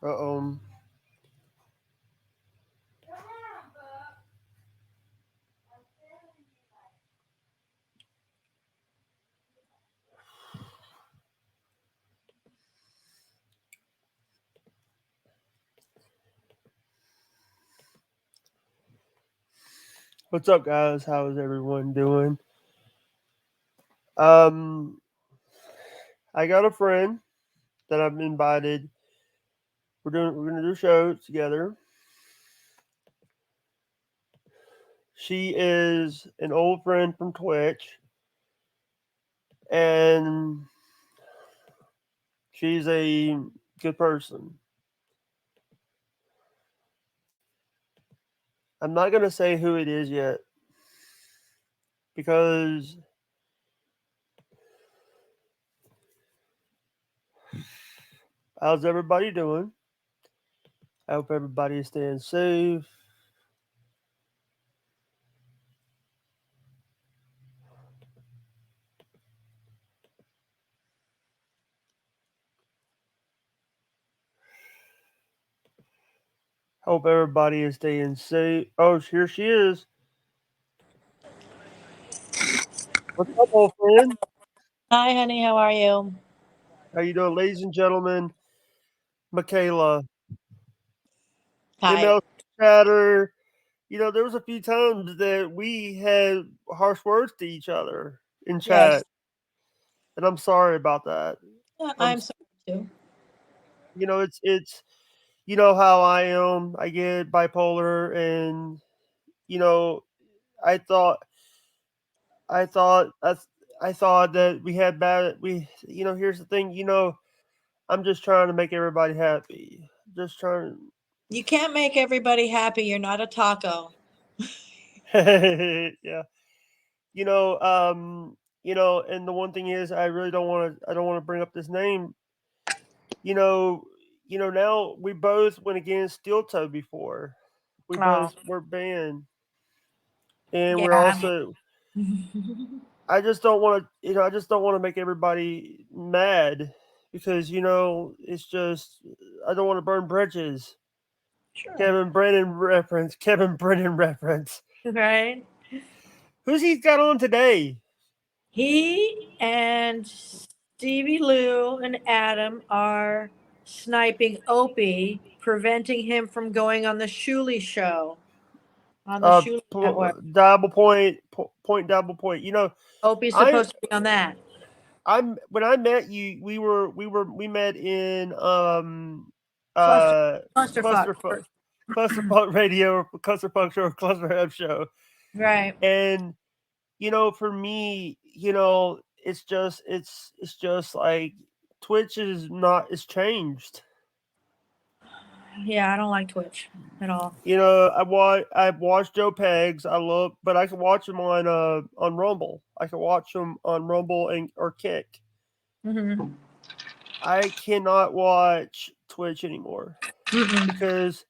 Uh-oh. What's up, guys? How is everyone doing? Um, I got a friend that I've invited. We're gonna do a show together. She is an old friend from Twitch, and she's a good person. I'm not gonna say who it is yet because how's everybody doing? I hope everybody is staying safe. Hope everybody is staying safe. Oh, here she is. What's up, old friend? Hi, honey. How are you? How you doing, ladies and gentlemen? Michaela, Hi. ML chatter. There was a few times that we had harsh words to each other in chat, Yes. and I'm sorry about that. I'm, I'm sorry too. it's how I am. I get bipolar, and you know, I thought, I thought, I, I thought that we had bad. Here's the thing. I'm just trying to make everybody happy. Just trying. You can't make everybody happy. You're not a taco. Yeah. And the one thing is, I really don't want to. I don't want to bring up this name. You know, Now we both went against Steel Toe before. We Oh, both were banned, and we're yeah. also. I just don't want to. I just don't want to make everybody mad because it's just I don't want to burn bridges. Sure. Kevin Brennan reference. Kevin Brennan reference. Right. Who's he got on today? He and Stevie Lou and Adam are sniping Opie, preventing him from going on the Shuley show on the Shuley network. Double point, point, double point. Opie's I supposed to be on that. I'm when I met you, we met in Cluster, uh clusterfuck. clusterfuck clusterfuck radio, clusterfuck show, clusterhead show, Right. and for me, it's just like Twitch is not it's changed. Yeah, I don't like Twitch at all. I've watched Joe Pegs. I love, but I can watch them on Rumble. I can watch them on Rumble and or Kick. Mm-hmm. I cannot watch Twitch anymore Mm-mm. because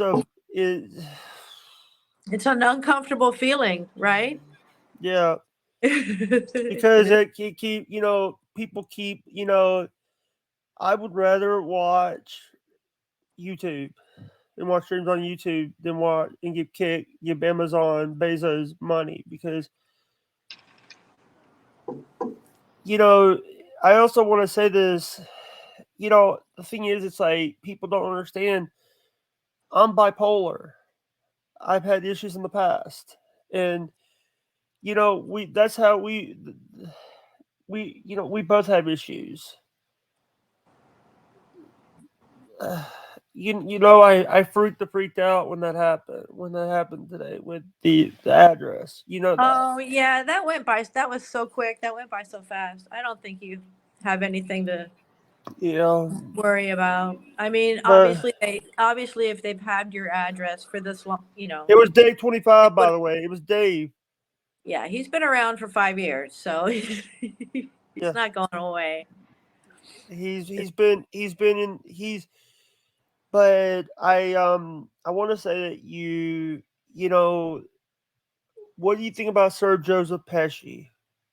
of it. It's an uncomfortable feeling, right? Yeah, It because is. it keep people keep I would rather watch YouTube and watch streams on YouTube than watch and give Amazon Bezos money because you know I also want to say this. The thing is, it's like people don't understand. I'm bipolar. I've had issues in the past, and we that's how we both have issues. I freaked out when that happened today with the address. You know that. Oh yeah, that went by. That was so quick. That went by so fast. I don't think you have anything to You know, worry about. I mean, but obviously if they've had your address for this long, it was Dave they 25, would. by the way. It was Dave. Yeah, he's been around for 5 years, so he's Yeah, not going away. he's been in he's. But I want to say that you know what do you think about Sir Joseph Pesci?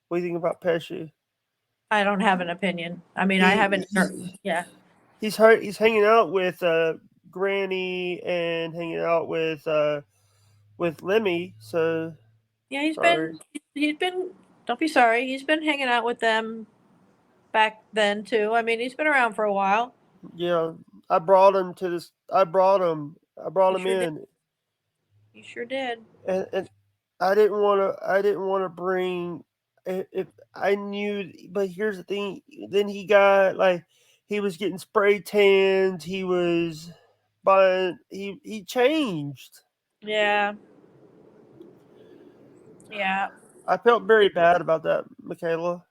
What do you think about Pesci? I don't have an opinion. I mean, I He haven't heard. Yeah. he's hanging out with Granny and hanging out with Lemmy. So Yeah, he's sorry. been he's been. Don't be sorry. He's been hanging out with them back then too. I mean, he's been around for a while. Yeah, I brought him to this. I brought him. I brought You him sure did. in, You sure did. and I didn't want to. I didn't want to bring. If I knew, but here's the thing. Then he got like he was getting spray tanned. He was buying. He changed. Yeah. Yeah. I felt very bad about that, Michaela.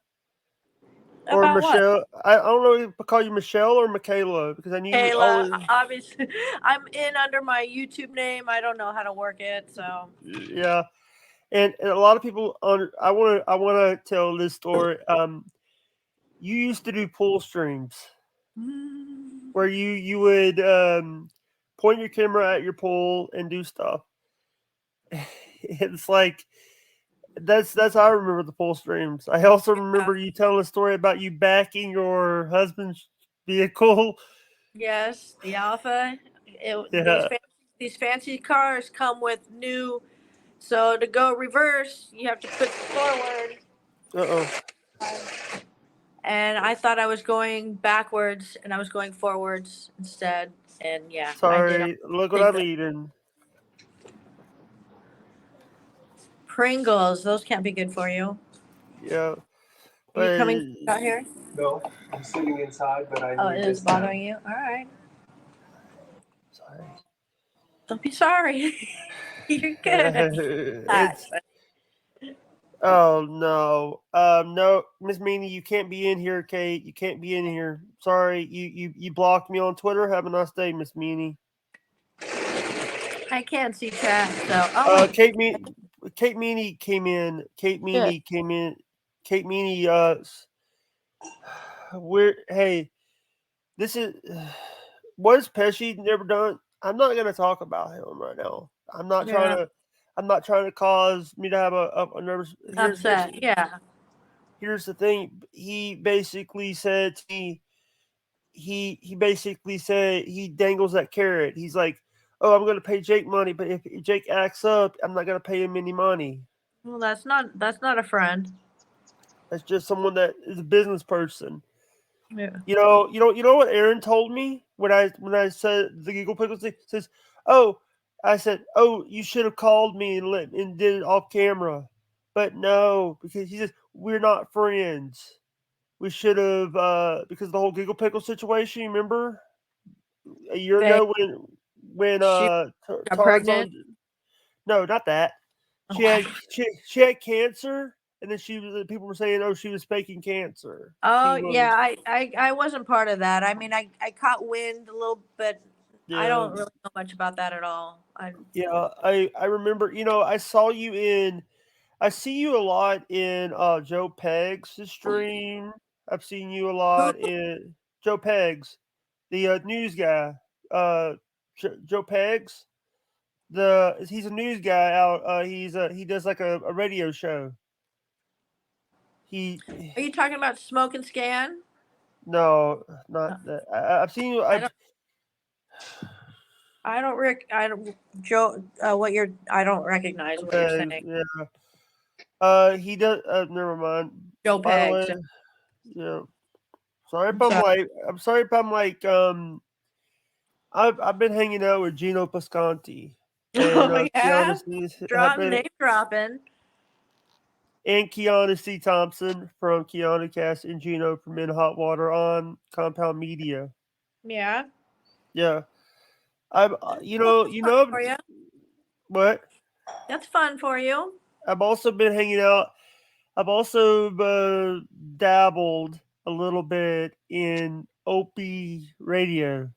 Or About what? Michelle. I don't know if I call you Michelle or Michaela because I knew you Kayla. always. Obviously, I'm in under my YouTube name. I don't know how to work it, so. Yeah, and a lot of people. I want to tell this story. You used to do pull streams where you would point your camera at your pool and do stuff. It's like that's how I remember the pull streams. I also Yeah. remember you telling a story about you backing your husband's vehicle. Yes, the Alpha. Yeah. These fancy cars come with new. So to go reverse, you have to put forward. Uh oh. And I thought I was going backwards, and I was going forwards instead. And yeah, I did all Sorry. Look the what things I'm that eating. Pringles. Those can't be good for you. Yeah. Are you But coming out here? No, I'm sitting inside, but I Oh, need it is this now. bothering you. All right. sorry. Don't be sorry. You're good. Hot. It's oh no. No, Miss Meanie, you can't be in here, Kate. You can't be in here. Sorry, you blocked me on Twitter. Have a nice day, Miss Meanie. I can't see chat. So, oh wait, Kate Meanie came in. Kate good. Meanie came in. Kate Meanie. We're hey. This is what has Pesci never done. I'm not gonna talk about him right now. I'm not trying Yeah, to. I'm not trying to cause me to have a nervous. upset. Yeah. Here's the thing. He basically said to me. He basically said he dangles that carrot. He's like, "Oh, I'm gonna pay Jake money, but if Jake acts up, I'm not gonna pay him any money." Well, that's not a friend. That's just someone that is a business person. Yeah. You know what Aaron told me when I said the Giggle Pickles thing says, "Oh," I said, "Oh, you should have called me and did it off camera," but no, because he says we're not friends. We should have because of the whole Giggle Pickle situation. You remember a year They ago when she got pregnant. Tarzan? No, not that. Oh, She had she had cancer, and then people were saying, "Oh, she was faking cancer." oh She yeah, was. I wasn't part of that. I mean, I caught wind a little bit. I Yeah, don't really know much about that at all. yeah. I remember. I saw you in. I see you a lot in Joe Pegg's stream. I've seen you a Who? lot in Joe Pegg's, the news guy. Joe Pegg's. He's a news guy out. He does like a radio show. He Are you talking about Smoke and Scan? No, Uh, not that. I've seen you. I don't. I don't I don't. Joe. What you're? I don't recognize what you're saying. Yeah. He does. Never mind. Joe By the Pegs. way, yeah. Sorry if I'm I'm sorry. like. I'm sorry if I'm like. I've been hanging out with Gino Pascanti and Oh Kiana yeah. have Drop been name dropping. and Kiana C. Thompson from Kiana Cast and Gino from In Hot Water on Compound Media. Yeah. Yeah. I'm. That's fun for you. What? That's fun for you. I've also been hanging out. I've also dabbled a little bit in Opie radio.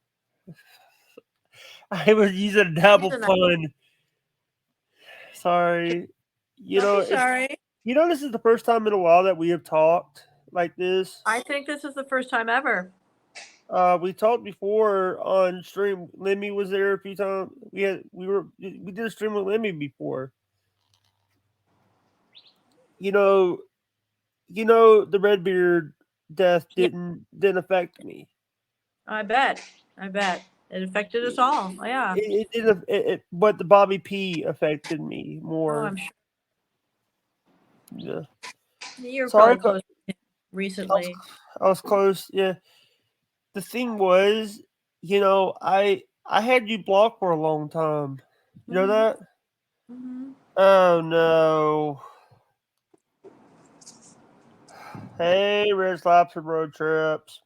I was using a dabble Using that. pun. Sorry. Don't be It's sorry. this is the first time in a while that we have talked like this. I think this is the first time ever. We talked before on stream. Lemmy was there a few times. We did a stream with Lemmy before. You know, the Redbeard death Yeah. didn't affect me. I bet. I bet. It affected us all. Yeah. But the Bobby P affected me Oh, I'm more. sure Yeah. you're Sorry, probably close I was, recently. I was close. Yeah. The thing was, I had you blocked for a long time. You know Hmm. that? Hmm. Oh no. Hey, Red Lobster Road Trips.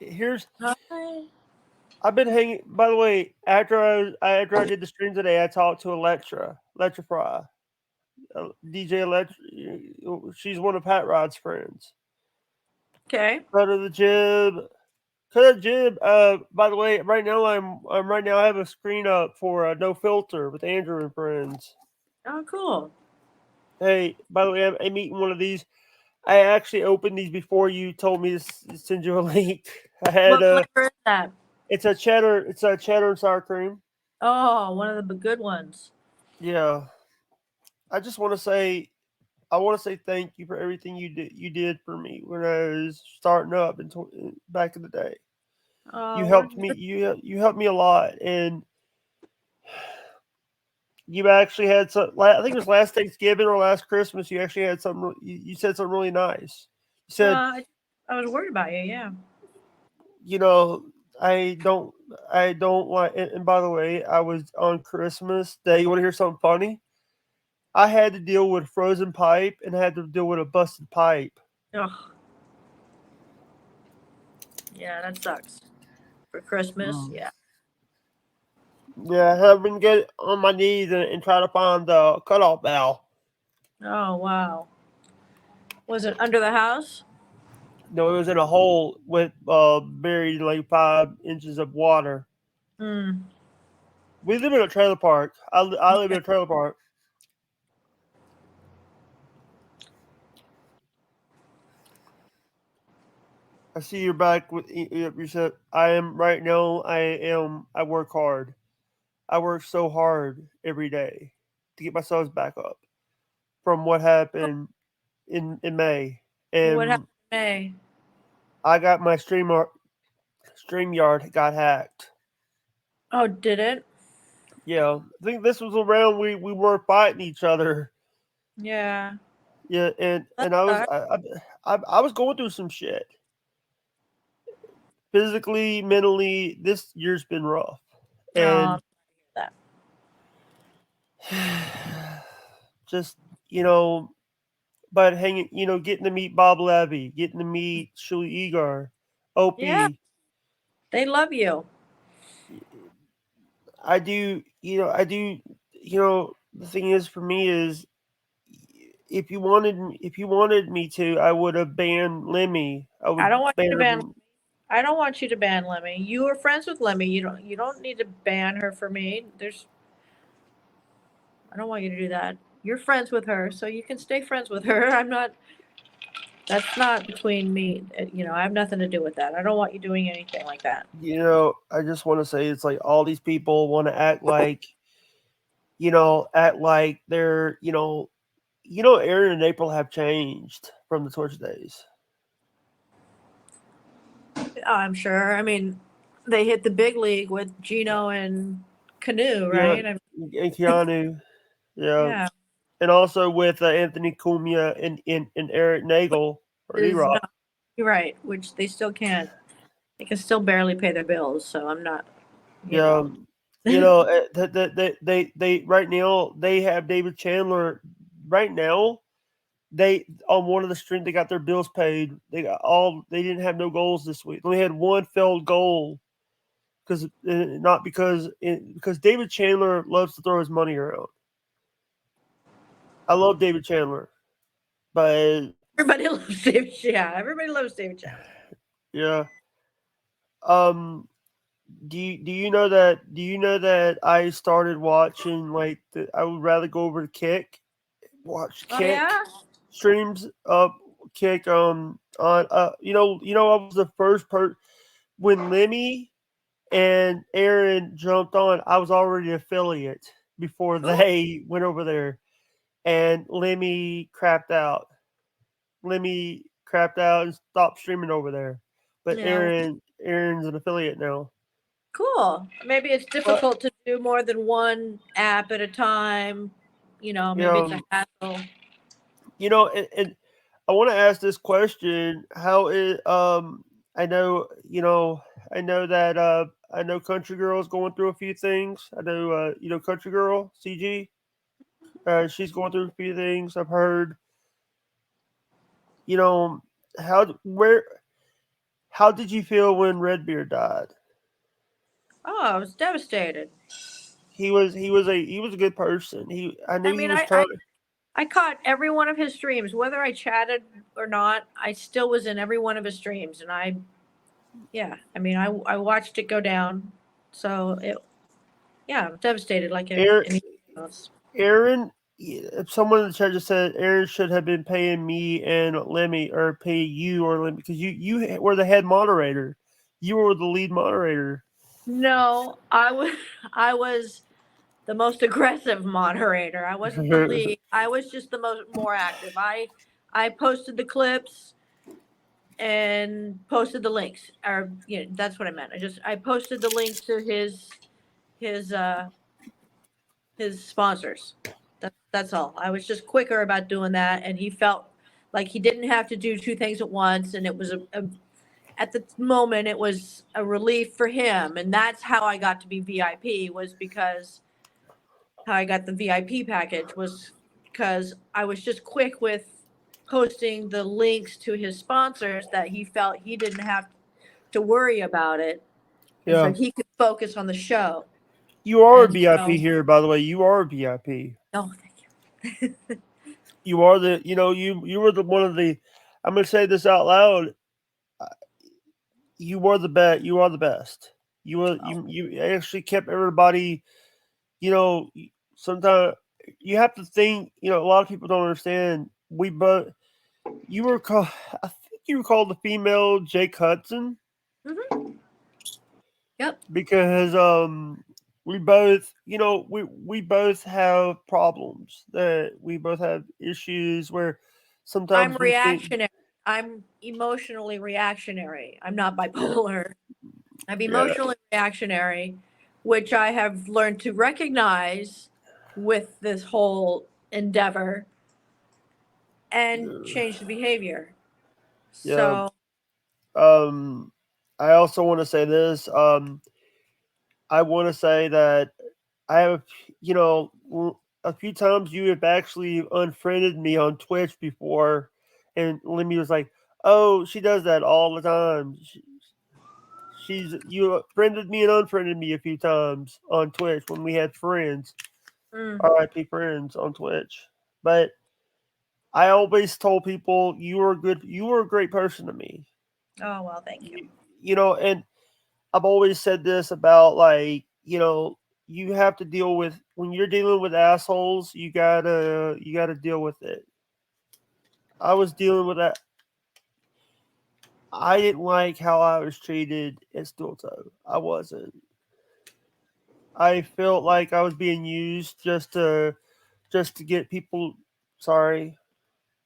Here's Hi. I've been hanging. By the way, after I did the stream today, I talked to Electra Fry, DJ Electra. She's one of Pat Rod's friends. Okay. Cut of the jib. Cut of the jib. By the way, right now I have a screen up for No Filter with Andrew and friends. Oh, cool. Hey, by the way, I'm eating one of these. I actually opened these before you told me to send you a link. I had What flavor is that? it's a cheddar and sour cream. Oh, one of the good ones. Yeah. I just want to say I want to say thank you for everything you did for me when I was starting up back in the day. You Oh, helped me you helped me a lot, and you actually had some. I think it was last Thanksgiving or last Christmas. You actually had something. You said something really nice. You said, uh, I was worried about you. Yeah. you know, I don't I don't like. And by the way, I was on Christmas Day. You want to hear something funny? I had to deal with frozen pipe and I had to deal with a busted pipe. Oh, yeah, that sucks. For Christmas, Mm. yeah. Yeah, I've been get on my knees and try to find the cutoff valve. Oh, wow. Was it under the house? No, it was in a hole with buried like 5 inches of water. Hmm. We live in a trailer park. I live in a trailer park. I see you're back with you said I am right now. I work hard. I work so hard every day to get myself back up from what happened in May, What happened and in May? I got my StreamYard got hacked. Oh, did it? Yeah, I think this was around we were fighting each other. Yeah. Yeah, and That and I was sucks. I was going through some shit physically, mentally. This year's been rough, Oh, and that. just you know, but hanging, getting to meet Bob Levy, getting to meet Shuli Egar, Yeah, Opie. they love you. I do. The thing is for me is if you wanted me to, I would have banned Lemmy. I I would don't want you ban to her ban. from. I don't want you to ban Lemmy. You were friends with Lemmy. You don't need to ban her for me. I don't want you to do that. You're friends with her, so you can stay friends with her. I'm not. That's not between me. I have nothing to do with that. I don't want you doing anything like that. I just want to say it's like all these people want to act like they're Aaron and April have changed from the Torch days. I'm sure. I mean, they hit the big league with Gino and Canoe, Yeah, right? and Keanu, yeah, Yeah. and also with Anthony Cumia and Eric Nagel or E Is Rock. not. You're right. Which they still can't. They can still barely pay their bills. So I'm not. You Yeah, know. they right now they have David Chandler. Right now, they on one of the streams they got their bills paid. They didn't have no goals this week. They only had one failed goal because not because David Chandler loves to throw his money around. I love David Chandler, but Everybody loves David. Yeah. Everybody loves David Chandler. yeah. Um, do you know that I started watching I would rather go over to watch Oh Kick yeah. streams of Kick on I was the first when Lemmy and Aaron jumped on. I was already an affiliate before Cool. they went over there, and Lemmy crapped out and stopped streaming over there. but Yeah. Aaron's an affiliate now. Cool. Maybe it's But difficult to do more than one app at a time. Maybe it's a um, hassle. and I want to ask this question: how is I know I know that I know Country Girl's going through a few things. I know Country Girl CG. She's going through a few things. I've heard. You know where how did you feel when Redbeard died? Oh, I was devastated. He was a good person. I knew I he mean, was I, trying. I, I caught every one of his streams. Whether I chatted or not, I still was in every one of his streams. And yeah, I mean, I watched it go down. So, yeah, I'm devastated like Aaron, anyone else. Aaron, if someone in the chat just said Aaron should have been paying me and Lemmy, or pay you or Lemmy, because you were the head moderator. You were the lead moderator. No, I was the most aggressive moderator. I wasn't the lead. I was just the more active. I posted the clips and posted the links, or that's what I meant. I posted the links to his uh his sponsors. That's all. I was just quicker about doing that, and he felt like he didn't have to do two things at once, and it was at the moment it was a relief for him, and that's how I got to be VIP, was because how I got the VIP package was because I was just quick with posting the links to his sponsors, that he felt he didn't have to worry about it, and so Yeah, he could focus on the show. you are a And VIP so, here, by the way. You are a VIP. oh, thank you. You are the you were the one of the. I'm gonna say this out loud. You were the best. You are the best. Oh, You actually kept everybody. You know, sometimes you have to think. A lot of people don't understand. We both. You were called. I think you were called the female Jake Hudson yep. because we both we both have problems, that we both have issues where I'm sometimes we think. reactionary. I'm emotionally reactionary. I'm not bipolar. I'm Yeah. emotionally reactionary, which I have learned to recognize with this whole endeavor and change the behavior. Yeah. So Um, I also want to say this. I want to say that I have, a few times you have actually unfriended me on Twitch before, and Lemmy was like, "Oh, she does that all the time." You friended me and unfriended me a few times on Twitch when we had friends, mm, RIP friends on Twitch. But I always told people you were good. You were a great person to me. oh well, thank you. You, and I've always said this about, like, you have to deal with, when you're dealing with assholes, you gotta deal with it. I was dealing with that. I didn't like how I was treated at Stilto. I wasn't. I felt like I was being used just to get people. Sorry.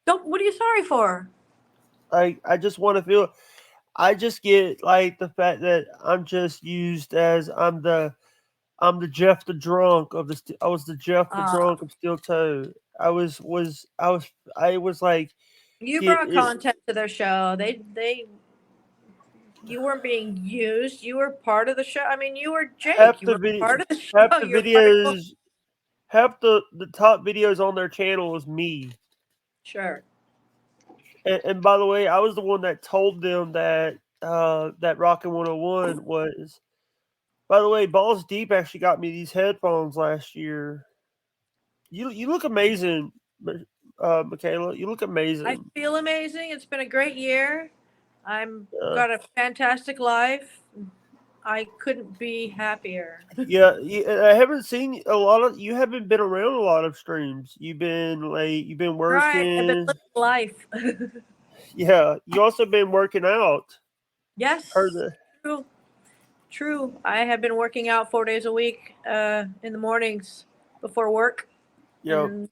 Don't. What are you sorry for? I just want to feel. I just get like the fact that I'm just used as I'm the Jeff the drunk of the. I was the Jeff the Uh, drunk of Steel Toe. I was like, you get brought it. content to their show. You weren't being used. You were part of the show. I mean, you were Jake. half You the were video part of the half show. the You're part of Close. videos half the top videos on their channel is me. Sure. And by the way, I was the one that told them that Rockin' 101 was. By the way, Balls Deep actually got me these headphones last year. You look amazing, Michaela. You look I amazing. feel amazing. It's been a great year. I'm Uh, got a fantastic life. I couldn't be happier. yeah, I haven't seen a lot of. You haven't been around a lot of streams. You've been Right. I've been working. living life. Yeah, you also been working out. Heard Yes. that? True. True. I have been working out 4 days a week in the mornings before work, Yeah. and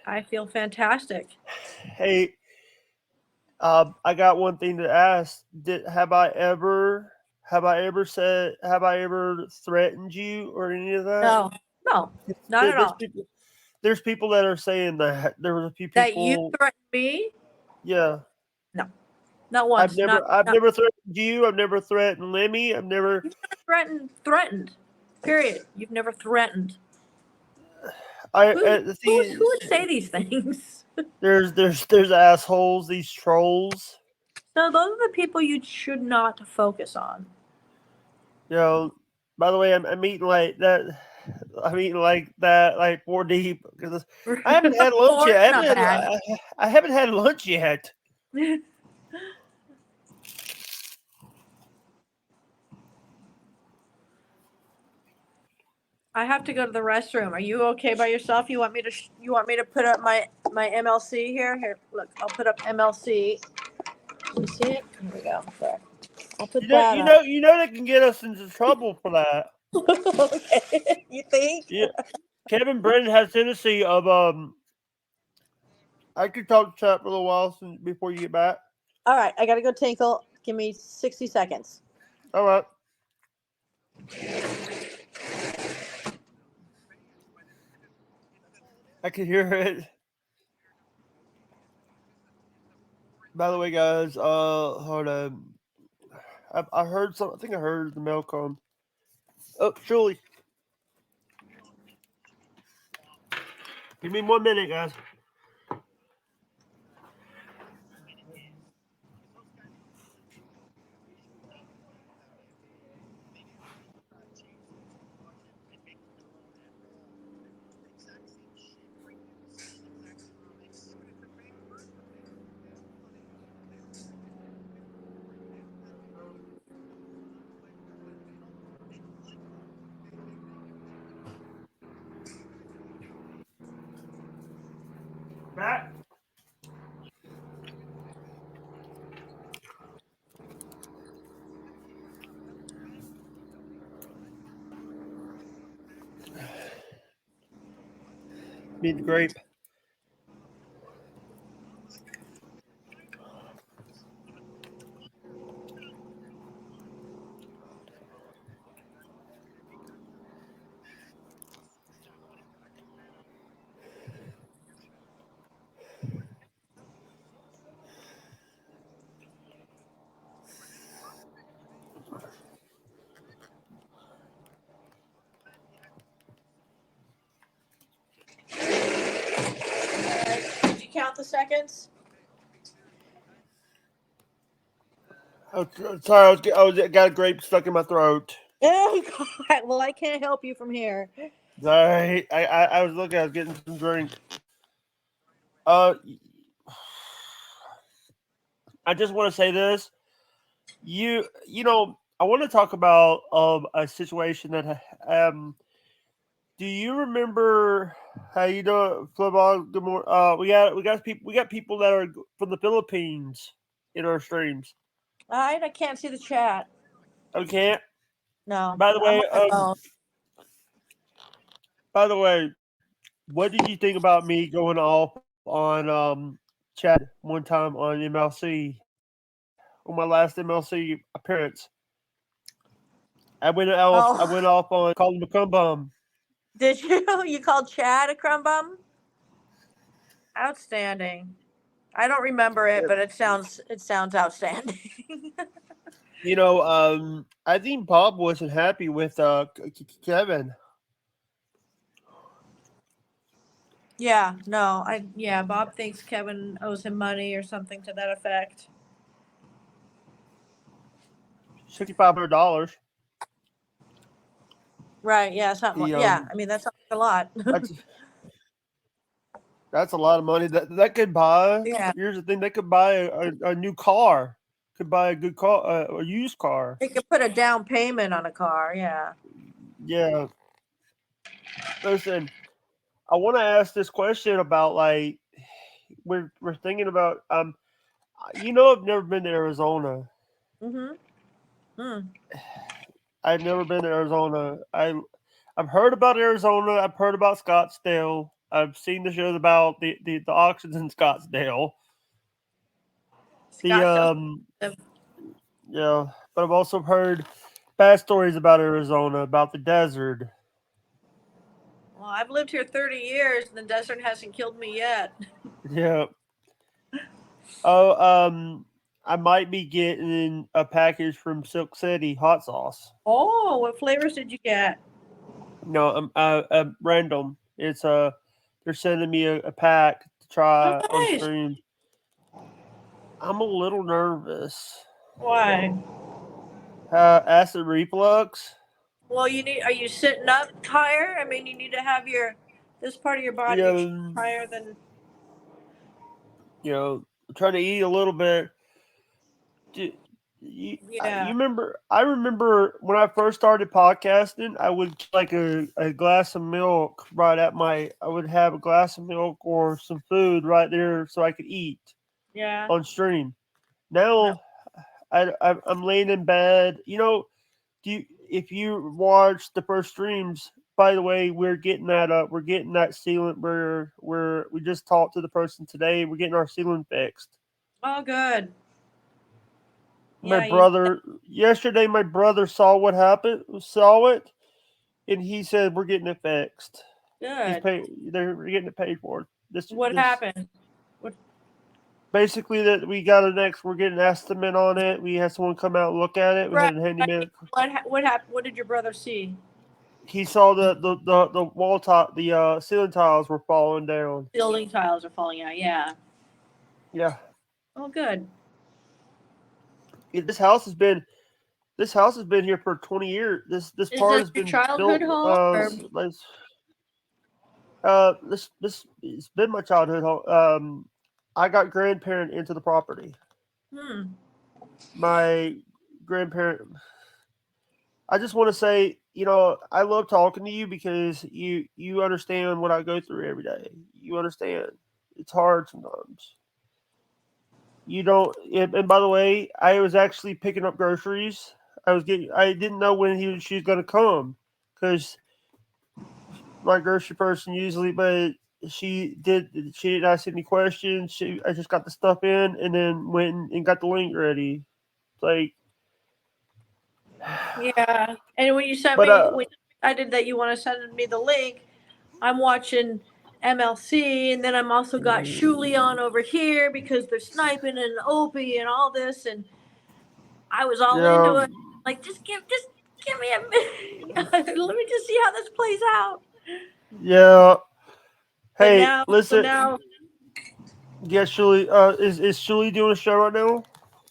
I feel fantastic. Hey, I got one thing to ask. Have I ever threatened you or any of that? No, no, not at There's all. people. There's people that are saying that. There was a few That you people. threatened me? Yeah, No, not once. I've Not. never threatened you. I've never threatened Lemmy. I've never. You've never threatened. Period. You've never threatened. I Who see. who would say these things? There's assholes. These trolls. No, those are the people you should not focus on. You know. By the way, I'm eating like that. I'm eating like that, like 4 deep because I haven't had lunch Four's yet. not bad. I haven't had lunch yet. I have to go to the restroom. Are you okay by yourself? You want me to put up my MLC here? Here, look. I'll put up MLC. You see it? Here we go. There. I'll put that up. You know that can get us into trouble for that. Okay. You think? Yeah, Kevin Brennan has tendency of I could talk to chat for a little while before you get back. All right. I gotta go tinkle. Give me 60 seconds. All right. I can hear it. By the way, guys, hold on. I heard some. I think I heard the mail come. Oh, surely. Give me 1 minute, guys. Back. Need the grape. Did you count the seconds? Oh, sorry, I got a grape stuck in my throat. Oh God! Well, I can't help you from here. Sorry, I was looking. I was getting some drink. Uh, I just want to say this. You know, I want to talk about a situation that do you remember how you do football? Good morning. We got people that are from the Philippines in our streams. All right, I can't see the chat. Okay. No, By the I'm way, on my phone. what did you think about me going off on Chad one time on MLC on my last MLC appearance? I Oh, went off on calling him a cum bum. did you? You called Chad a crumb bum? Outstanding. I don't remember it, but it sounds outstanding. You know, I think Bob wasn't happy with Kevin. Yeah, no, yeah, Bob thinks Kevin owes him money or something to that effect. $6,500. Right, yeah, something He yeah, I mean that's a lot. that's that's a lot of money that could buy. Yeah. Here's the thing: they could buy a new car, could buy a good car, a used car. He could put a down payment on a car, yeah. Yeah. Listen, I want to ask this question about like we're thinking about I've never been to Arizona. Mhm. Mm. I've never been to Arizona. I've heard about Arizona. I've heard about Scottsdale. I've seen the shows about the auctions in Scottsdale. The Scottsdale's yeah, but I've also heard bad stories about Arizona, about the desert. well, I've lived here 30 years and the desert hasn't killed me yet. Yeah. Oh, I might be getting a package from Silk City hot sauce. Oh, what flavors did you get? No, random. It's they're sending me a pack to Oh, try on nice. stream. I'm a little nervous. Why? Acid reflux. Well, you need. Are you sitting up higher? I mean, you need to have your this part of your body Yeah, your chest higher than. trying to eat a little bit. You, Yeah, you remember? I remember when I first started podcasting, I would get like a glass of milk right at my. I would have a glass of milk or some food right there so I could eat yeah. on stream. No. Now I'm laying in bed. Do you, if you watch the first streams? By the way, we're getting that sealant. We just talked to the person today. We're getting our sealant fixed. Oh, good. My Yeah, you. brother yesterday, my brother saw what happened, saw it, and he said we're getting it fixed. He's Good. pay. They're getting it paid for. What This happened? What? basically that we got an ex. We're getting an estimate on it. We had someone come out and look at it. We Right. had a I mean, handyman. what happened? What did your brother see? He saw the wall top, the ceiling tiles were falling down. Building tiles are falling out. Yeah. Yeah. Oh, good. Yeah, this house has been here for 20 years. This Is part this has your been childhood built. home or? This it's been my childhood home. I got grandparent into the property. Hmm. My grandparent. I just want to say, I love talking to you because you understand what I go through every day. You understand. It's hard sometimes. You don't. And by the way, I was actually picking up groceries. I didn't know when she was going to come because my grocery person usually, but she did. She didn't ask any questions. I just got the stuff in and then went and got the link ready. It's like, Yeah. And when you sent but me, when I did that, you want to send me the link. I'm watching MLC, and then I'm also got Shuli on over here because they're sniping and Opie and all this, and I was all yeah, into it. Like, just give me a minute. Let me just see how this plays out. yeah. But Hey, now, so listen. now Yeah, Shuli. Is Shuli doing a show right now?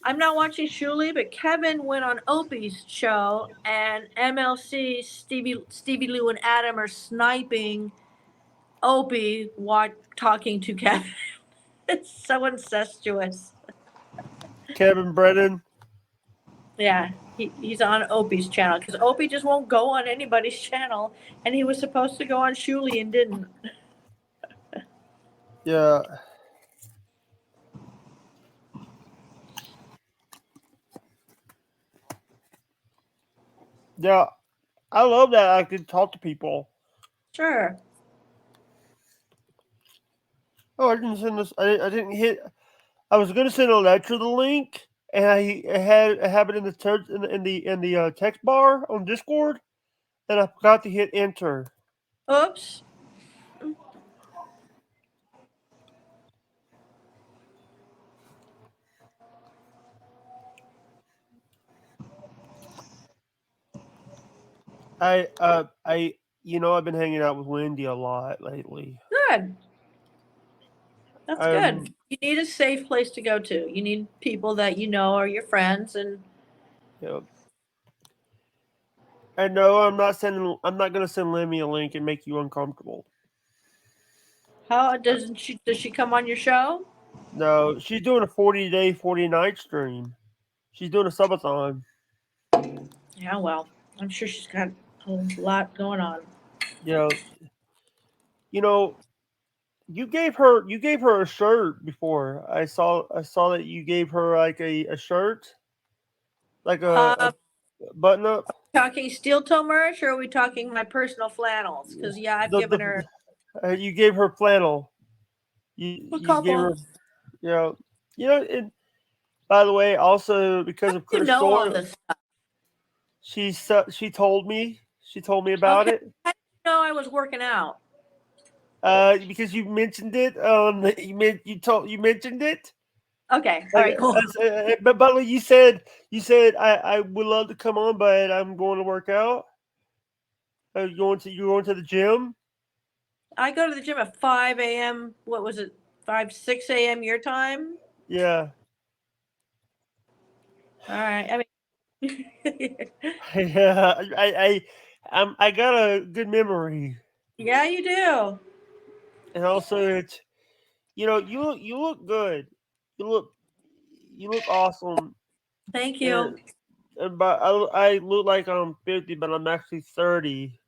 I'm not watching Shuli, but Kevin went on Opie's show, and MLC Stevie Lou and Adam are sniping Opie while talking to Kevin. It's so incestuous. Kevin Brennan. Yeah, he's on Opie's channel because Opie just won't go on anybody's channel, and he was supposed to go on Shuli and didn't. Yeah, yeah. I love that I can talk to people. Sure. Oh, I didn't send this. I didn't hit. I was gonna send Electra the link, and I have it in the text bar on Discord, and I forgot to hit enter. Oops. I've been hanging out with Wendy a lot lately. Good. That's good. Um, You need a safe place to go to. You need people that you know are your friends, and you know, I know I'm not sending. I'm not gonna send Lemmy a link and make you uncomfortable. how does she come on your show? No, she's doing a 40-day, 40-night stream. She's doing a subathon. Yeah, well, I'm sure she's got a lot going on. You know, you know, you gave her a shirt before. I saw that you gave her like a shirt, like Um, a button up. talking steel toe merch, or are we talking my personal flannels? Because yeah, I've The given her you gave her flannel. You a you gave her couple. you know you know and By the way, also because of You Chris know all Storm, this. she told me about Okay. it. How did you know I was working out? Because you mentioned it. You mentioned it. Okay. All Like, right. Cool. but you said I would love to come on, but I'm going to work out. You going to the gym? I go to the gym at 5 a.m. What was it? 6 a.m. your time? Yeah, All right. I mean, yeah. I got a good memory, yeah, you do. and also it's you look good. You look you look awesome, Thank you. and but I look like I'm 50, but I'm actually 30.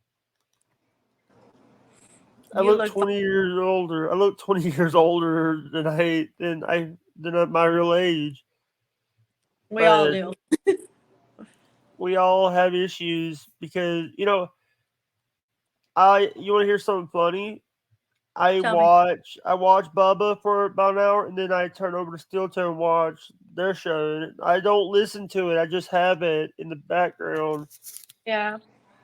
I You look look fine. 20 years older. I look 20 years older than my real age. We all But do. we all have issues because I you want to hear something funny? Tell me. I watch Bubba for about an hour, and then I turn over to Steel Toe and watch their show. And I don't listen to it. I just have it in the background. Yeah.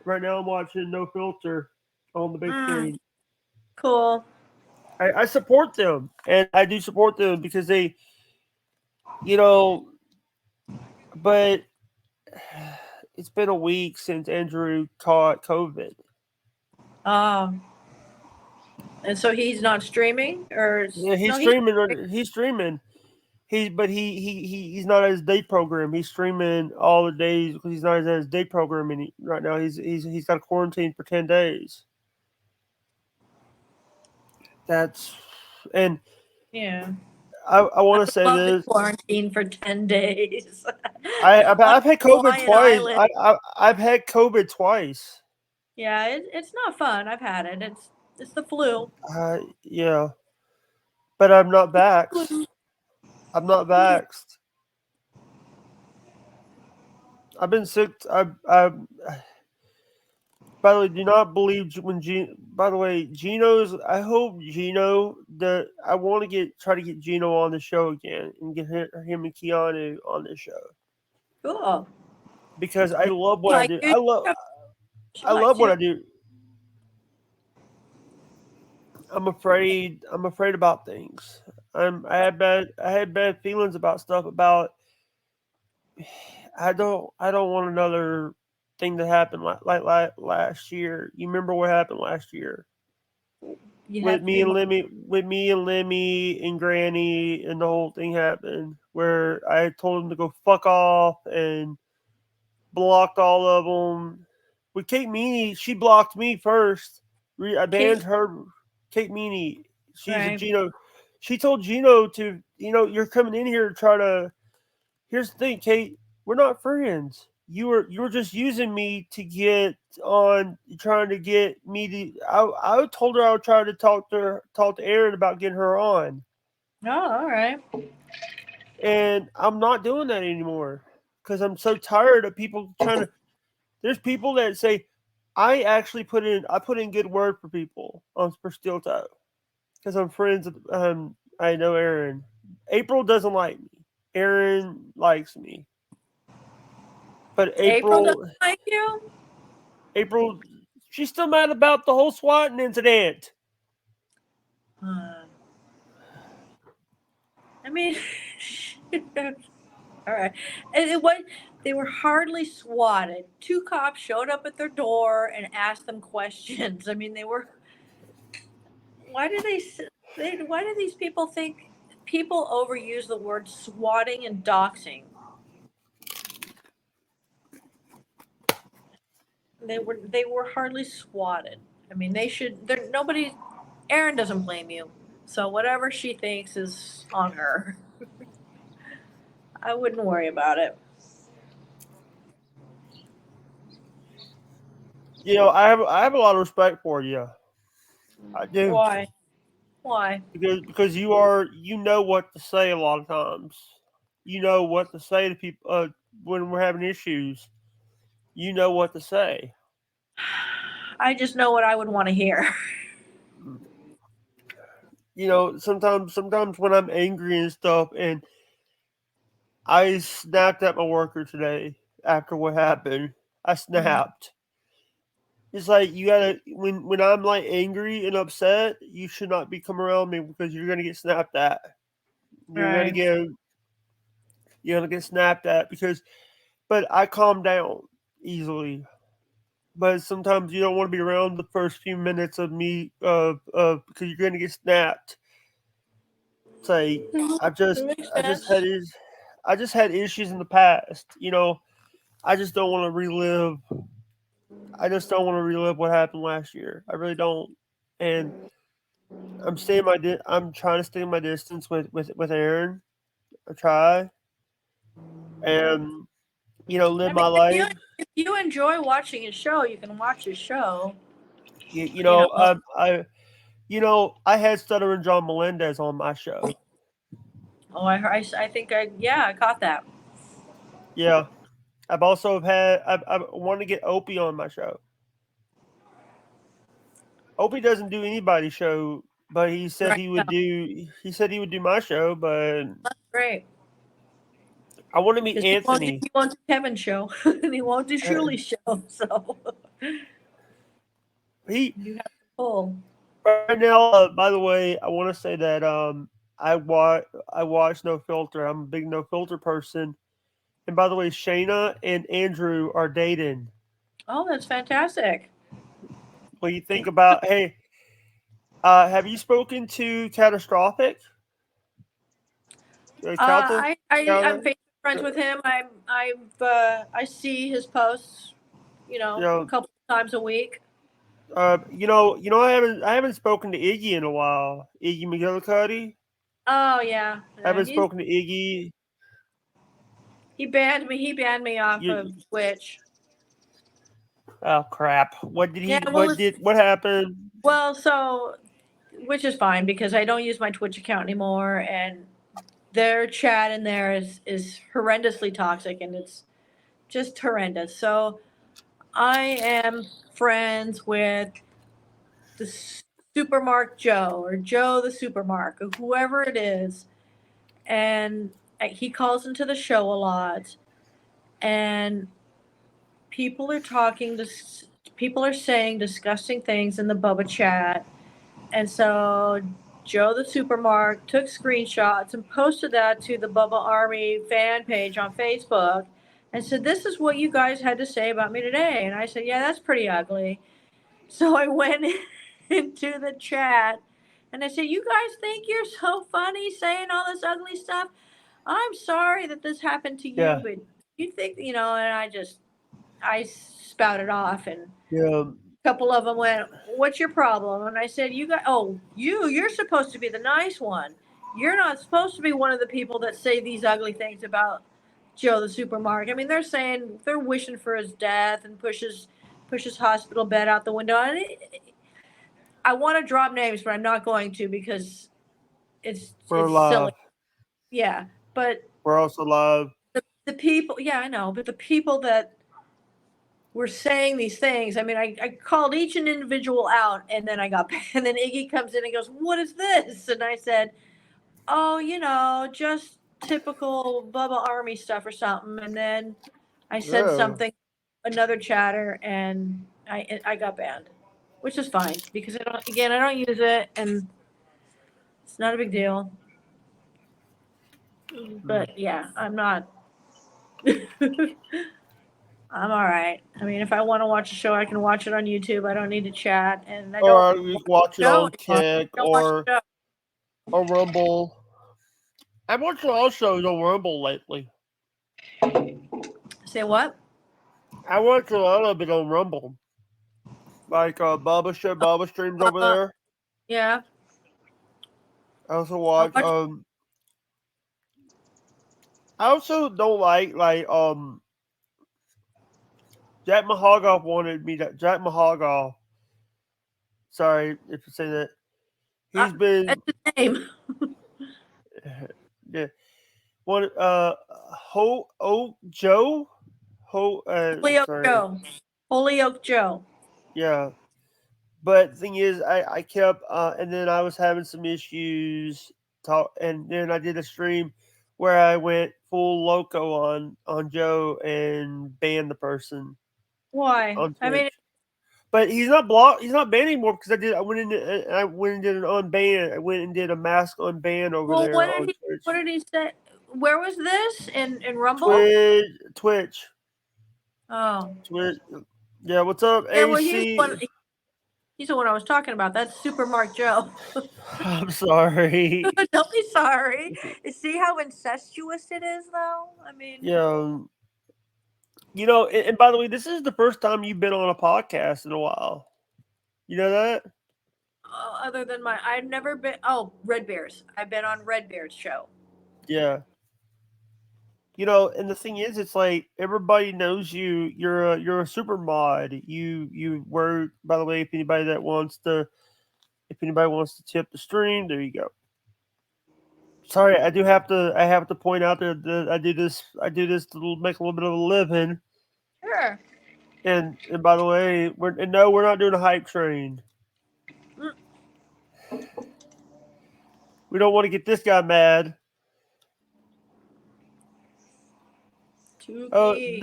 Right now, I'm watching No Filter on the big Mm, screen. cool. I support them, and I do support them because they, you know, but it's been a week since Andrew caught COVID. Um, and so he's not streaming, Yeah, he's no, he's streaming. He's streaming. He's not at his day program. He's streaming all the days because he's not at his day program right now. He's got a quarantine for 10 days. That's and yeah. I I want to would say love to this. quarantine for 10 days on I've had a COVID Hawaiian twice. island. I've had COVID twice. Yeah, it's not fun. I've had it. It's the flu. Yeah, but I'm not vaxxed. Flu. I'm not vaxxed. I've been sick. I By the way, do not believe when Gino. By the way, Gino's. I hope Gino. I want to try to get Gino on the show again and get him and Keanu on the show Cool. because I Maybe love she what I like do. you. She I love likes what you. I do. I'm afraid. I'm afraid about things. I had bad feelings about stuff. About I don't want another thing to happen like last year. You remember what happened last year? You'd have to be more. With me and Lemmy and Granny and the whole thing happened where I told him to go fuck off and blocked all of them. With Kate Meany, she blocked me first. I banned Kate, her. Kate Meany, she's a right? Gino. She told Gino to, you're coming in here to try to. Here's the thing, Kate. We're not friends. You were just using me to get on, trying to get me to. I told her I would try to talk to Aaron about getting her on, Oh, all right. and I'm not doing that anymore because I'm so tired of people trying to. There's people that say I put in good word for people on for Steel Toe because I'm friends. I know Aaron. April doesn't like me. Aaron likes me, but April doesn't like you. April, she's still mad about the whole swatting incident. Uh, I mean, all right. And it was they were hardly swatted. Two cops showed up at their door and asked them questions. I mean, they were. Why do why do these people think people overuse the word swatting and doxing? They were hardly swatted. I mean, they should. There nobody. Erin doesn't blame you. So whatever she thinks is on her. I wouldn't worry about it. I have a lot of respect for you. I do Why? Why? because you know what to say a lot of times. You know what to say to people when we're having issues. You know what to say. I just know what I would want to hear. Sometimes when I'm angry and stuff, and I snapped at my worker today after what happened. I Mm, snapped. It's like you gotta when I'm like angry and upset, you should not be coming around me because you're gonna get snapped at. You're gonna right. get you're gonna get snapped at because but I calm down easily. But sometimes you don't want to be around the first few minutes of me because you're gonna get snapped. It's like Mhm. I That just makes I just had sense. is I just had issues in the past. I just don't want to relive. I just don't want to relive what happened last year. I really don't. And I'm trying to stay my distance with Aaron. I try and live I mean, my life. if you enjoy watching his show, you can watch his show. You, you You know, know. I had Stuttering John Melendez on my show. Oh, I think yeah, I caught that. Yeah, I've also had I want to get Opie on my show. Opie doesn't do anybody's show, but he said Right. he Yeah, would do. He said he would do my show, but great. I want to meet Because Anthony. he won't do Kevin's show and he won't do Shuli's show. So He you have to pull. right now. By the way, I want to say that I watch No Filter. I'm a big No Filter person. And by the way, Shayna and Andrew are dating. Oh, that's fantastic. What do you think about? Hey, have you spoken to Catastrophic? Calta? I'm Calta? Facebook friends with him. I see his posts. You A know, couple times a week. I haven't spoken to Iggy in a while. Iggy McGillicuddy. Oh yeah, I yeah. haven't spoken to Iggy. He banned me. He banned me off You, of Twitch. oh crap! What did Yeah, he? What happened? so which is fine because I don't use my Twitch account anymore, and their chat in there is horrendously toxic, and it's just horrendous. So I am friends with the Supermark Joe or Joe the Supermark or whoever it is, and he calls into the show a lot, and people are people are saying disgusting things in the Bubba chat. And so Joe the Supermark took screenshots and posted that to the Bubba Army fan page on Facebook and said, "This is what you guys had to say about me today." And I said, "Yeah, that's pretty ugly." So I went into the chat and I said, "You guys think you're so funny saying all this ugly stuff? I'm sorry that this happened to you, Yeah, but you think, and I spouted off, and yeah. couple of them went, "What's your problem?" And I said, "You got you're supposed to be the nice one. You're not supposed to be one of the people that say these ugly things about Joe the Supermarket. I mean, they're wishing for his death and pushes hospital bed out the window. And I want to drop names, but I'm not going to because We're it's silly. alive. Yeah, but We're also alive. the people, yeah, I know, but the people that were saying these things. I mean, I called each an individual out, and then and then Iggy comes in and goes, "What is this?" And I said, "Oh, just typical Bubba Army stuff or something." And then I said Oh, something, another chatter, and I got banned, which is fine because I don't use it, and it's not a big deal. hmm. But yeah, I'm not. I'm all right. I mean, if I want to watch a show, I can watch it on YouTube. I don't need to chat, and I don't Or you watch can watch the it show on anymore. Kick I don't watch the show. or Rumble. I've watched a lot of shows on Rumble lately. Say what? I watch a lot of it on Rumble, like Bubba streams over Uh, there. yeah. I also I watch watch. I also don't Jack Mahagoff wanted me to Jack Mahagoff. Sorry if you say that. Uh, He's been that's his name. yeah. One Ho Oh Joe Ho Holyoke sorry Joe. Holyoke Joe. yeah. But the thing is, I kept and then I was having some issues. Talk and then I did a stream where I went full loco on Joe and banned the person Why? on I mean, Twitch. But he's not blocked. He's not banned anymore because I went in. I went and did an unban. I went and did a mask unban over well, there on what Twitch. did he say? Where was this in Rumble? Twitch. Oh, Twitch. Yeah. What's up, yeah. Well, AC? he's the one I was talking about. That's Super Mark Joe. I'm sorry. Don't be sorry. See how incestuous it is, though. I mean, Yeah. And by the way, this is the first time you've been on a podcast in a while. You know that? other than I've never been. Oh, Red Bears. I've been on Red Bears show. Yeah. And the thing is, it's like everybody knows you. You're a super mod. You were. By the way, if anybody wants to tip the stream, there you go. Sorry, I have to point out that I do this to make a little bit of a living. Sure. And by the way, we're not doing a hype train. Mm. We don't want to get this guy mad. Oh, Tukey.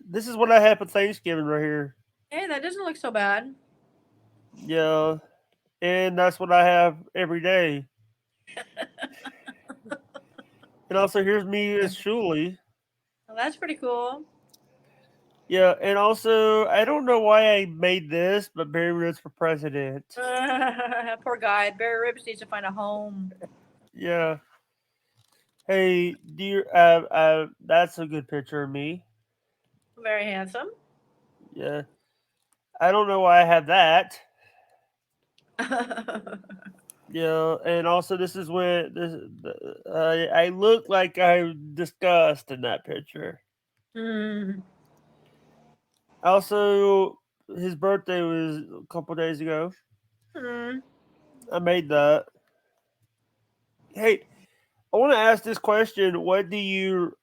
this is what I had for Thanksgiving right here. Hey, that doesn't look so bad. Yeah, and that's what I have every day. And also, here's me as Shuli. Well, that's pretty cool. Yeah, and also, I don't know why I made this, but Barry Rhodes for president. Poor guy. Barry Ribs needs to find a home. Yeah. Hey, that's a good picture of me. Very handsome. Yeah. I don't know why I had that. Yeah, and also this is when I look like I'm disgust in that picture. Mm. Also, his birthday was a couple days ago. Mm. I made that. Hey, I want to ask this question. What do you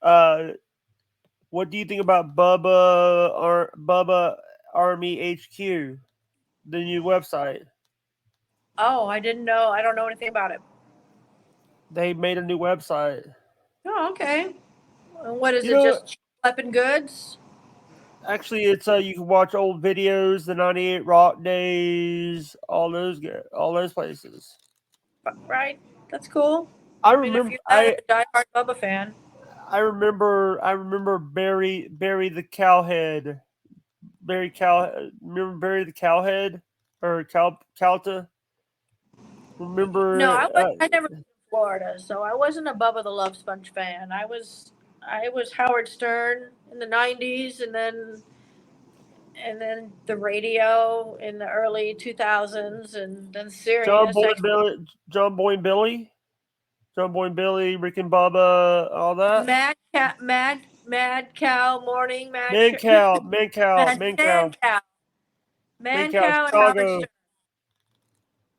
think about Bubba Army HQ, the new website? Oh, I didn't know. I don't know anything about it. They made a new website. Oh, okay. What is You it? know, Just schlepping goods? actually, it's you can watch old videos, the '98 Rock Days, all those places. Right. That's cool. I I mean, if remember, you're that a diehard Bubba fan. I remember Barry the Cowhead, remember Barry the Cowhead or Calta. No, Remember, I never lived in Florida, so I wasn't a Bubba the Love Sponge fan. I was Howard Stern in the '90s, and then the radio in the early 2000s, and then John Sirius Boy X. and Billy, John Boy and Billy, John Boy and Billy, Rick and Bubba, all that. Mad Cow Morning, Man Cow, Man Cow, Mad Man Man Cow, Cow, Man Man Cow, Cow, and Howard Chicago, Stern.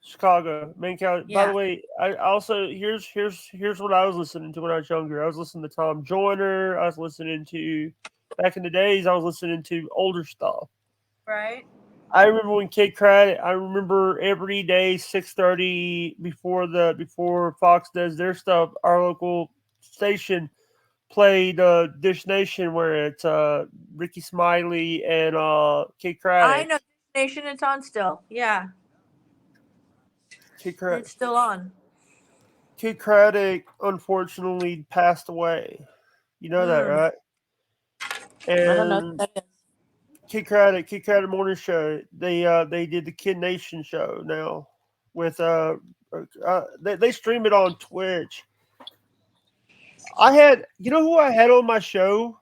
Chicago, Man Cow. By the Yeah, way, I also here's what I was listening to when I was younger. I was listening to Tom Joyner. I was listening to back in the days. I was listening to older stuff. right. I remember when Kid Craddock. I remember every day 6:30 before Fox does their stuff. Our local station played Dish Nation, where it's Ricky Smiley and Kid I Craddock. know Nation. It's on still. Yeah, Kid Craddock. it's still on. Kid Craddock unfortunately passed away. You know that, Mm, right? I don't know what And that is. Kid Craddock Morning Show. They did the Kid Nation show now with they stream it on Twitch. I had who I had on my show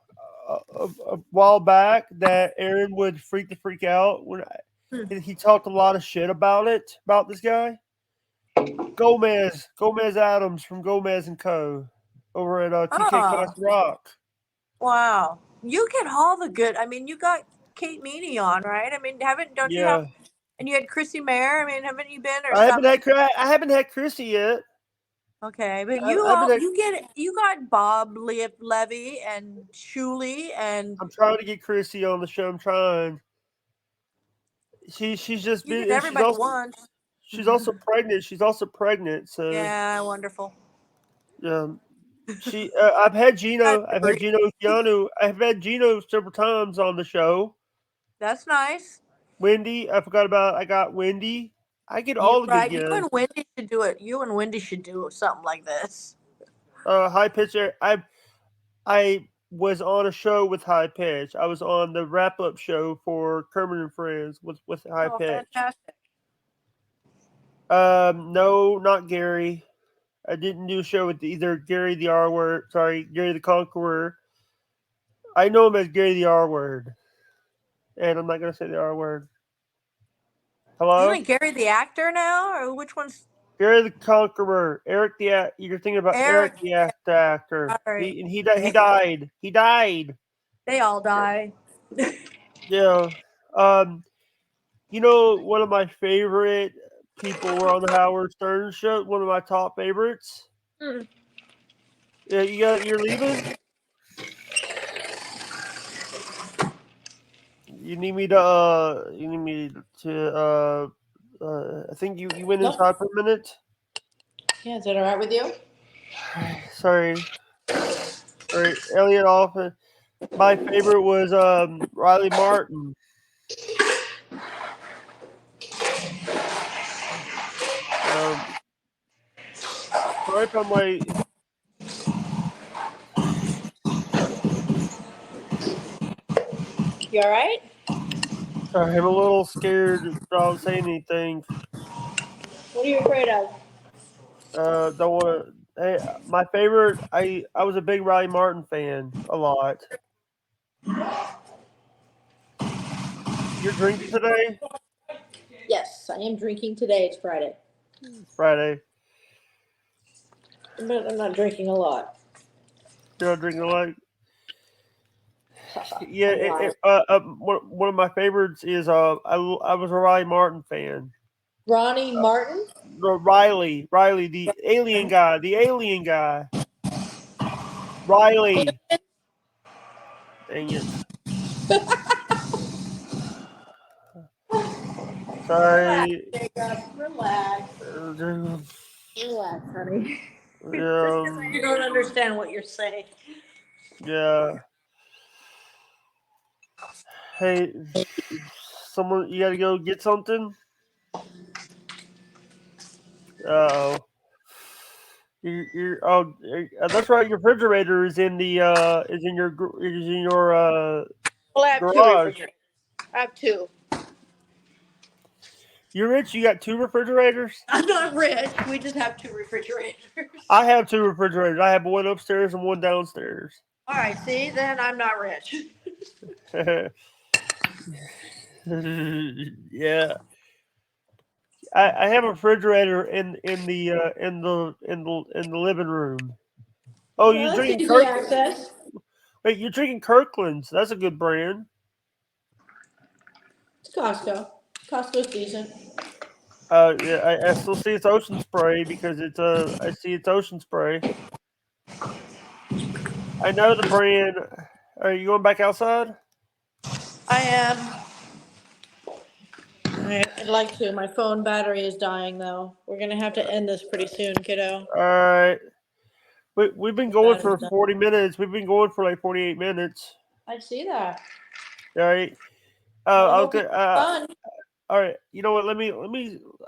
a while back that Aaron would freak out when Hmm. he talked a lot of shit about this guy Gomez Adams from Gomez and Co. over at TK Oh, Class Rock. wow. You get all the good. I mean, you got Kate Meany on, right? I mean, don't you have? Yeah, And you had Chrissy Mayer. I mean, haven't you been or I haven't had Chrissy yet. Okay, but I haven't had, you got Bob Levy and Shuli and I'm trying to get Chrissy on the show. I'm trying. She's just you get been everybody once. she's also pregnant. She's also pregnant. So Yeah, wonderful. yeah. I've had That's Gino. I've had great. Gino Keanu. I've had Gino several times on the show. That's nice. Wendy, I forgot about. I got Wendy. I get You all the good right. You and guests. Wendy should do it. You and Wendy should do something like this. High pitcher. I was on a show with High Pitch. I was on the wrap up show for Kermit and Friends with High Oh, Pitch. fantastic. No, not Gary. I didn't do a show with either Gary the R word. Sorry, Gary the Conqueror. I know him as Gary the R word, and I'm not gonna say the R word. Isn't Hello, it Gary the actor now, or which one's Gary the Conqueror. You're thinking about Eric Eric? the actor. Sorry, He died. He died. they all die. Yeah. Um. You know, one of my favorite people were on the Howard Stern show. One of my top favorites. Mm. Yeah, you're leaving. You need me to. You need me to. I think you went Nope. inside for a minute. Yeah, is that all right with you? Sorry. All right, Elliot off. My favorite was Riley Martin. Um, Sorry if I'm like. You all right? Sorry, I'm a little scared without saying anything. What are you afraid of? Don't want to. Hey, my favorite. I was a big Riley Martin fan. A lot. You're drinking today? Yes, I am drinking today. It's Friday, It's Friday. but I'm not drinking a lot. You're not drinking a lot. Yeah. I'm lying. One of my favorites is I was a Riley Martin fan. Ronnie Martin. Riley, the alien guy. Riley. Dang it. Relax, Sorry. Jacob. Relax. Relax, honey. Just because I Um, don't understand what you're saying. yeah. Hey, someone, you gotta go get something. Oh, that's right. Your refrigerator is in your Well, I have two garage. refrigerators. I have two. You're rich. You got two refrigerators. I'm not rich. We just have two refrigerators. I have two refrigerators. I have one upstairs and one downstairs. All right, see, then I'm not rich. Yeah, I have a refrigerator in the living room. Oh, Well, you're that's drinking easy Kirk. access. Wait, you're drinking Kirkland's. That's a good brand. It's Costco. Costco's decent. Yeah, I still see it's Ocean Spray because I see it's Ocean Spray. I know the brand. Are you going back outside? I am. I'd like to. My phone battery is dying, though. We're gonna have to end this pretty soon, kiddo. All right. We've been The going battery's for dying. 40 minutes. We've been going for like 48 minutes. I see that. All right. Well, I I'll hope you get. have fun. All right. You know what? Let me.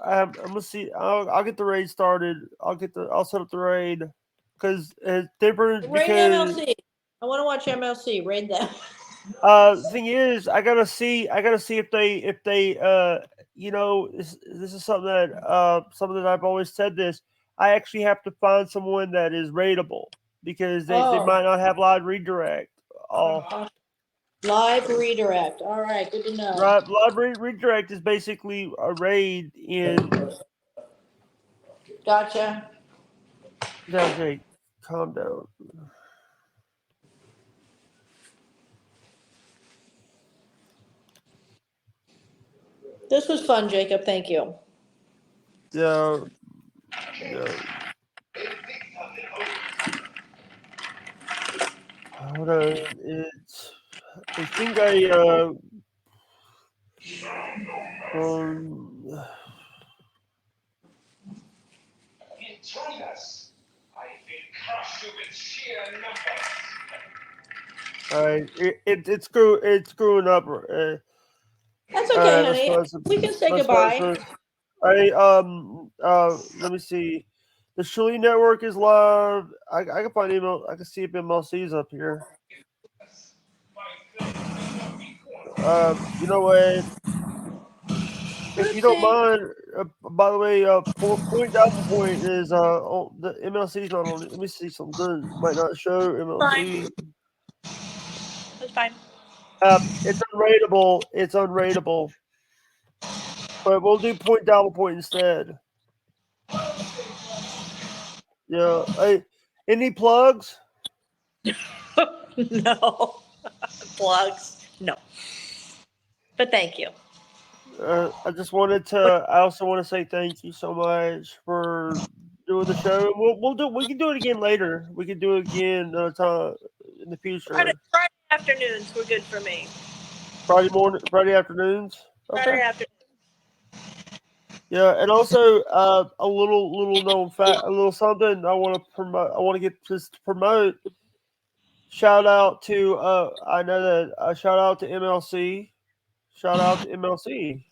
I'm gonna see. I'll get the raid started. I'll set up the raid because it's different Raid because MLC. I want to watch MLC. Raid them. the thing is, I gotta see if they you know, this is something that I've always said this. I actually have to find someone that is rateable because they Oh, might not have live redirect. Oh, live redirect. All right, good to know. right, redirect is basically a raid in. Gotcha. Down, Jake, calm down. This was fun, Jacob. Thank you. Yeah, yeah. Hold on, it's. I think um. All right, it's screwing up. That's okay, As honey. far as We can say as far as goodbye. let me see. The Shuli Network is live. I can find email. I can see if MLC's up here. You know what? If you don't Oopsie. mind, by the way, point down point is the MLC's not on it. Let me see something. Might not show Fine. MLC. That's fine. It's unrateable. It's unrateable. But we'll do point down point instead. Yeah. Hey, any plugs? No. Plugs. No. But thank you. I just wanted to. I also want to say thank you so much for doing the show. We'll do. We can do it again later. We can do it again another time in the Friday, future. Friday afternoons were good for me. Friday morning, Friday afternoons. Okay. Friday afternoon. Yeah, and also a little known fact, a little something I want to promote. I want to get just to promote. Shout out to I know that shout out to MLC. Shout out to MLC.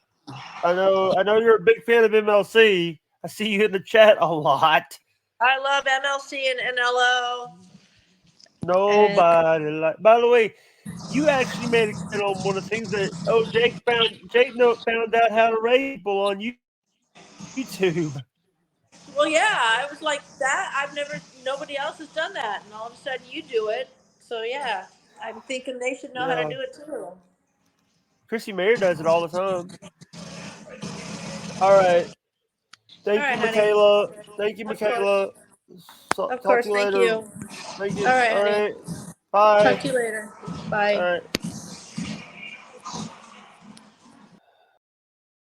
I know you're a big fan of MLC. I see you in the chat a lot. I love MLC and NLO. And Nobody like. By the way, you actually made a comment on one of the things that Jake found out how to rate people on YouTube. well, yeah, I was like that. Nobody else has done that, and all of a sudden you do it. So yeah, I'm thinking they should know how to Yeah, do it too. Chrissy Mayer does it all the time. All right, All thank you, right, honey. Michaela. Thank you, Of course. Michaela. So, Of talk to course. you Thank later. you. Thank All you. right, All honey. right, Talk bye. to you later. All Bye. right.